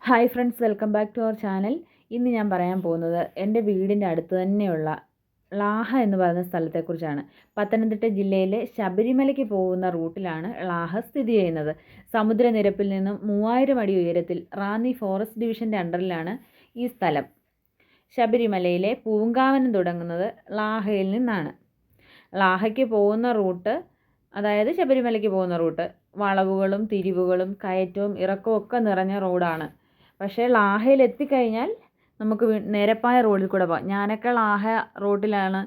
Hi friends, welcome back to our channel. ഇന്ന് ഞാൻ പറയാൻ പോകുന്നത് എൻ്റെ വീടിൻ്റെ അടുത്ത് തന്നെയുള്ള ളാഹ എന്ന് പറയുന്ന സ്ഥലത്തെക്കുറിച്ചാണ്. പത്തനംതിട്ട ജില്ലയിലെ ശബരിമലയ്ക്ക് പോകുന്ന റൂട്ടിലാണ് ളാഹ സ്ഥിതി ചെയ്യുന്നത്. സമുദ്രനിരപ്പിൽ നിന്നും 3000 അടി ഉയരത്തിൽ റാന്നി ഫോറസ്റ്റ് ഡിവിഷൻ്റെ അണ്ടറിലാണ് ഈ സ്ഥലം. ശബരിമലയിലെ പൂങ്കാവനം തുടങ്ങുന്നത് ളാഹയിൽ നിന്നാണ്. ളാഹയ്ക്ക് പോകുന്ന റൂട്ട്, അതായത് ശബരിമലയ്ക്ക് പോകുന്ന റൂട്ട്, വളവുകളും തിരിവുകളും കയറ്റവും ഇറക്കവും ഒക്കെ നിറഞ്ഞ റോഡാണ്. പക്ഷേ ളാഹയിൽ എത്തിക്കഴിഞ്ഞാൽ നമുക്ക് നിരപ്പായ റോഡിൽ കൂടെ പോകാം. ഞാനൊക്കെ ളാഹ റോഡിലാണ്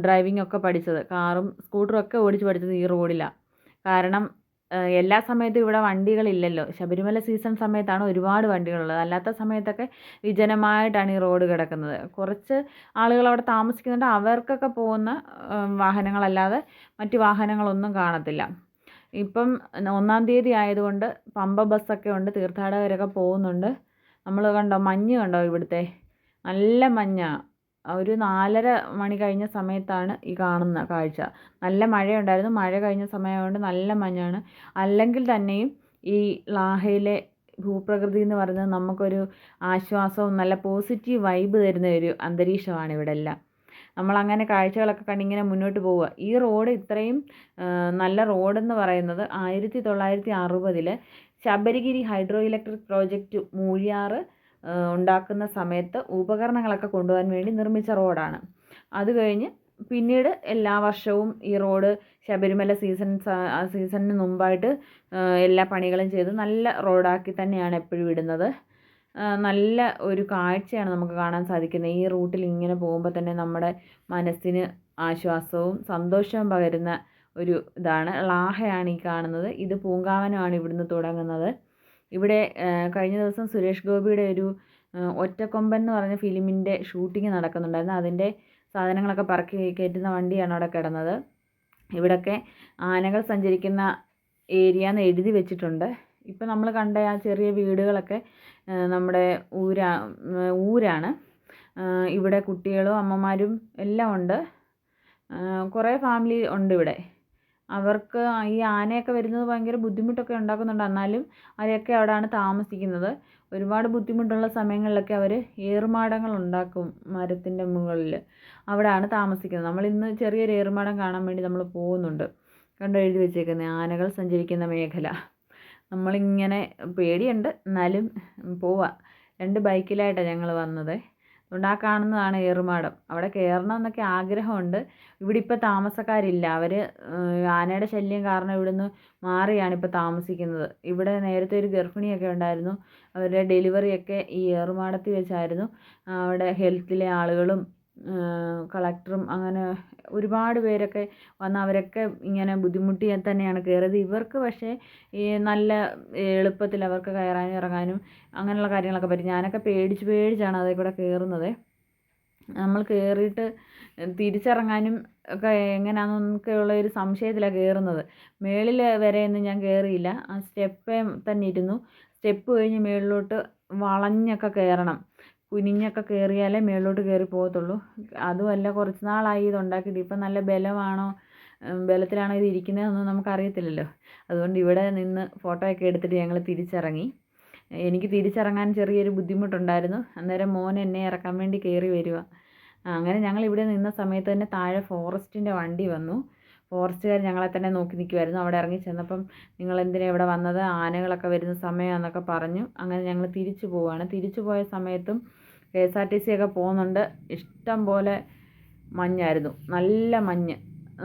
ഡ്രൈവിംഗ് ഒക്കെ പഠിച്ചത്. കാറും സ്കൂട്ടറും ഒക്കെ ഓടിച്ച് പഠിച്ചത് ഈ റോഡിലാണ്. കാരണം എല്ലാ സമയത്തും ഇവിടെ വണ്ടികളില്ലല്ലോ. ശബരിമല സീസൺ സമയത്താണ് ഒരുപാട് വണ്ടികളുള്ളത്. അല്ലാത്ത സമയത്തൊക്കെ വിജനമായിട്ടാണ് ഈ റോഡ് കിടക്കുന്നത്. കുറച്ച് ആളുകൾ അവിടെ താമസിക്കുന്നുണ്ട്. അവർക്കൊക്കെ പോകുന്ന വാഹനങ്ങളല്ലാതെ മറ്റ് വാഹനങ്ങളൊന്നും കാണത്തില്ല. ഇപ്പം 1-ാം തീയതി ആയതുകൊണ്ട് പമ്പ ബസ്സൊക്കെ ഉണ്ട്, തീർത്ഥാടകരൊക്കെ പോകുന്നുണ്ട്. നമ്മൾ കണ്ടോ, മഞ്ഞ് കണ്ടോ ഇവിടുത്തെ? നല്ല മഞ്ഞാണ്. ഒരു 4:30 മണി കഴിഞ്ഞ സമയത്താണ് ഈ കാണുന്ന കാഴ്ച. നല്ല മഴയുണ്ടായിരുന്നു. മഴ കഴിഞ്ഞ സമയമായതുകൊണ്ട് നല്ല മഞ്ഞാണ്. അല്ലെങ്കിൽ തന്നെയും ഈ ളാഹയിലെ ഭൂപ്രകൃതി എന്ന് പറയുന്നത് നമുക്കൊരു ആശ്വാസവും നല്ല പോസിറ്റീവ് വൈബ് തരുന്ന ഒരു അന്തരീക്ഷമാണ് ഇവിടെ എല്ലാം. നമ്മളങ്ങനെ കാഴ്ചകളൊക്കെ കണ്ടിങ്ങനെ മുന്നോട്ട് പോവുക. ഈ റോഡ് ഇത്രയും നല്ല റോഡെന്ന് പറയുന്നത് 1960 Sabarigiri hydro electric project Moozhiyar ഉണ്ടാക്കുന്ന സമയത്ത് ഉപകരണങ്ങളൊക്കെ കൊണ്ടുപോകാൻ വേണ്ടി നിർമ്മിച്ച റോഡാണ്. അത് കഴിഞ്ഞ് പിന്നീട് എല്ലാ വർഷവും ഈ റോഡ് ശബരിമല സീസണിന് മുമ്പായിട്ട് എല്ലാ പണികളും ചെയ്ത് നല്ല റോഡാക്കി തന്നെയാണ് എപ്പോഴും ഇടുന്നത്. നല്ല ഒരു കാഴ്ചയാണ് നമുക്ക് കാണാൻ സാധിക്കുന്നത്. ഈ റൂട്ടിൽ ഇങ്ങനെ പോകുമ്പോൾ തന്നെ നമ്മുടെ മനസ്സിന് ആശ്വാസവും സന്തോഷവും പകരുന്ന ഒരു ഇതാണ്. ളാഹയാണ് ഈ കാണുന്നത്. ഇത് പൂങ്കാവനമാണ് ഇവിടുന്ന് തുടങ്ങുന്നത്. ഇവിടെ കഴിഞ്ഞ ദിവസം സുരേഷ് ഗോപിയുടെ ഒരു ഒറ്റക്കൊമ്പൻ എന്ന് പറഞ്ഞ ഫിലിമിൻ്റെ ഷൂട്ടിംഗ് നടക്കുന്നുണ്ടായിരുന്നു. അതിൻ്റെ സാധനങ്ങളൊക്കെ പറക്കി കയറ്റുന്ന വണ്ടിയാണ് അവിടെ കിടന്നത്. ഇവിടെയൊക്കെ ആനകൾ സഞ്ചരിക്കുന്ന ഏരിയ എന്ന് എഴുതി വെച്ചിട്ടുണ്ട്. ഇപ്പം നമ്മൾ കണ്ട ആ ചെറിയ വീടുകളൊക്കെ നമ്മുടെ ഊരാണ്. ഇവിടെ കുട്ടികളും അമ്മമാരും എല്ലാം ഉണ്ട്. കുറേ ഫാമിലി ഉണ്ട് ഇവിടെ. അവർക്ക് ഈ ആനയൊക്കെ വരുന്നത് ഭയങ്കര ബുദ്ധിമുട്ടൊക്കെ ഉണ്ടാക്കുന്നുണ്ട്. എന്നാലും അവരൊക്കെ അവിടെയാണ് താമസിക്കുന്നത്. ഒരുപാട് ബുദ്ധിമുട്ടുള്ള സമയങ്ങളിലൊക്കെ അവർ ഏറുമാടങ്ങൾ ഉണ്ടാക്കും മരത്തിൻ്റെ മുകളിൽ. അവിടെയാണ് താമസിക്കുന്നത്. നമ്മളിന്ന് ചെറിയൊരു ഏറുമാടം കാണാൻ വേണ്ടി നമ്മൾ പോകുന്നുണ്ട്. കണ്ടോ എഴുതി വെച്ചേക്കുന്നത്, ആനകൾ സഞ്ചരിക്കുന്ന മേഖല. നമ്മളിങ്ങനെ പേടിയുണ്ട്, എന്നാലും പോവാം. 2 ബൈക്കിലായിട്ടാണ് ഞങ്ങൾ വന്നത്. അതുകൊണ്ട് ആ കാണുന്നതാണ് ഏറുമാടം. അവിടെ കയറണം എന്നൊക്കെ ആഗ്രഹമുണ്ട്. ഇവിടെ ഇപ്പോൾ താമസക്കാരില്ല. അവർ ആനയുടെ ശല്യം കാരണം ഇവിടുന്ന് മാറിയാണ് ഇപ്പോൾ താമസിക്കുന്നത്. ഇവിടെ നേരത്തെ ഒരു ഗർഭിണിയൊക്കെ ഉണ്ടായിരുന്നു. അവരുടെ ഡെലിവറിയൊക്കെ ഈ ഏറുമാടത്തിൽ വെച്ചായിരുന്നു. അവിടെ ഹെൽത്തിലെ ആളുകളും കളക്ടറും അങ്ങനെ ഒരുപാട് പേരൊക്കെ വന്ന് അവരൊക്കെ ഇങ്ങനെ ബുദ്ധിമുട്ടി തന്നെയാണ് കയറിയത്. ഇവർക്ക് പക്ഷേ ഈ നല്ല എളുപ്പത്തിൽ അവർക്ക് കയറാനും ഇറങ്ങാനും അങ്ങനെയുള്ള കാര്യങ്ങളൊക്കെ പറ്റും. ഞാനൊക്കെ പേടിച്ചാണ് അതിൽ കൂടെ കയറുന്നത്. നമ്മൾ കയറിയിട്ട് തിരിച്ചിറങ്ങാനും ഒക്കെ എങ്ങനെയാണെന്നൊക്കെയുള്ള ഒരു സംശയത്തിലാണ് കയറുന്നത്. മേളിൽ വരെയൊന്നും ഞാൻ കയറിയില്ല. ആ സ്റ്റെപ്പേ തന്നെ ഇരുന്നു. സ്റ്റെപ്പ് കഴിഞ്ഞ് മേളിലോട്ട് വളഞ്ഞൊക്കെ കയറണം. കുനിഞ്ഞൊക്കെ കയറിയാലേ മേളിലോട്ട് കയറി പോകത്തുള്ളൂ. അതുമല്ല, കുറച്ച് നാളായി ഇതുണ്ടാക്കിയിട്ട്. ഇപ്പം നല്ല ബലത്തിലാണോ ഇത് ഇരിക്കുന്നതെന്നൊന്നും നമുക്കറിയത്തില്ലല്ലോ. അതുകൊണ്ട് ഇവിടെ നിന്ന് ഫോട്ടോയൊക്കെ എടുത്തിട്ട് ഞങ്ങൾ തിരിച്ചിറങ്ങി. എനിക്ക് തിരിച്ചിറങ്ങാൻ ചെറിയൊരു ബുദ്ധിമുട്ടുണ്ടായിരുന്നു. അന്നേരം മോൻ എന്നെ ഇറക്കാൻ വേണ്ടി കയറി വരിക. അങ്ങനെ ഞങ്ങൾ ഇവിടെ നിന്ന സമയത്ത് തന്നെ താഴെ ഫോറസ്റ്റിൻ്റെ വണ്ടി വന്നു. ഫോറസ്റ്റുകാർ ഞങ്ങളെ തന്നെ നോക്കി നിൽക്കുമായിരുന്നു. അവിടെ ഇറങ്ങി ചെന്നപ്പം നിങ്ങളെന്തിനാണ് ഇവിടെ വന്നത്, ആനകളൊക്കെ വരുന്ന സമയമാണെന്നൊക്കെ പറഞ്ഞു. അങ്ങനെ ഞങ്ങൾ തിരിച്ചു പോവുകയാണ്. തിരിച്ചു പോയ സമയത്തും KSRTC ഒക്കെ പോകുന്നുണ്ട്. ഇഷ്ടം പോലെ മഞ്ഞായിരുന്നു, നല്ല മഞ്ഞ്.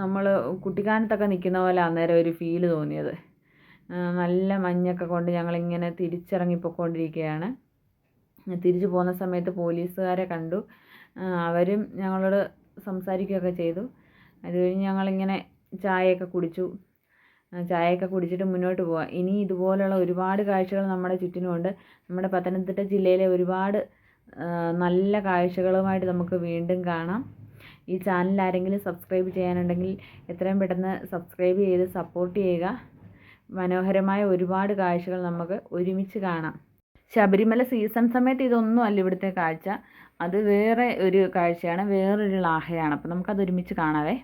നമ്മൾ കുട്ടിക്കാനത്തൊക്കെ നിൽക്കുന്ന പോലെ അന്നേരം ഒരു ഫീല് തോന്നിയത്. നല്ല മഞ്ഞൊക്കെ കൊണ്ട് ഞങ്ങളിങ്ങനെ തിരിച്ചിറങ്ങിപ്പോയിക്കൊണ്ടിരിക്കുകയാണ്. തിരിച്ചു പോകുന്ന സമയത്ത് പോലീസുകാരെ കണ്ടു. അവരും ഞങ്ങളോട് സംസാരിക്കുകയൊക്കെ ചെയ്തു. അത് കഴിഞ്ഞ് ഞങ്ങളിങ്ങനെ ചായയൊക്കെ കുടിച്ചിട്ട് മുന്നോട്ട് പോവാം. ഇനി ഇതുപോലുള്ള ഒരുപാട് കാഴ്ചകൾ നമ്മുടെ ചുറ്റിനുമുണ്ട്. നമ്മുടെ പത്തനംതിട്ട ജില്ലയിലെ ഒരുപാട് നല്ല കാഴ്ചകളുമായിട്ട് നമുക്ക് വീണ്ടും കാണാം. ഈ ചാനൽ ആരെങ്കിലും സബ്സ്ക്രൈബ് ചെയ്യാനുണ്ടെങ്കിൽ എത്രയും പെട്ടെന്ന് സബ്സ്ക്രൈബ് ചെയ്ത് സപ്പോർട്ട് ചെയ്യുക. മനോഹരമായ ഒരുപാട് കാഴ്ചകൾ നമുക്ക് ഒരുമിച്ച് കാണാം. ശബരിമല സീസൺ സമയത്ത് ഇതൊന്നും അല്ല ഇവിടുത്തെ കാഴ്ച. അത് വേറെ ഒരു കാഴ്ചയാണ്, വേറൊരു ളാഹയാണ്. അപ്പോൾ നമുക്കത് ഒരുമിച്ച് കാണാവേ.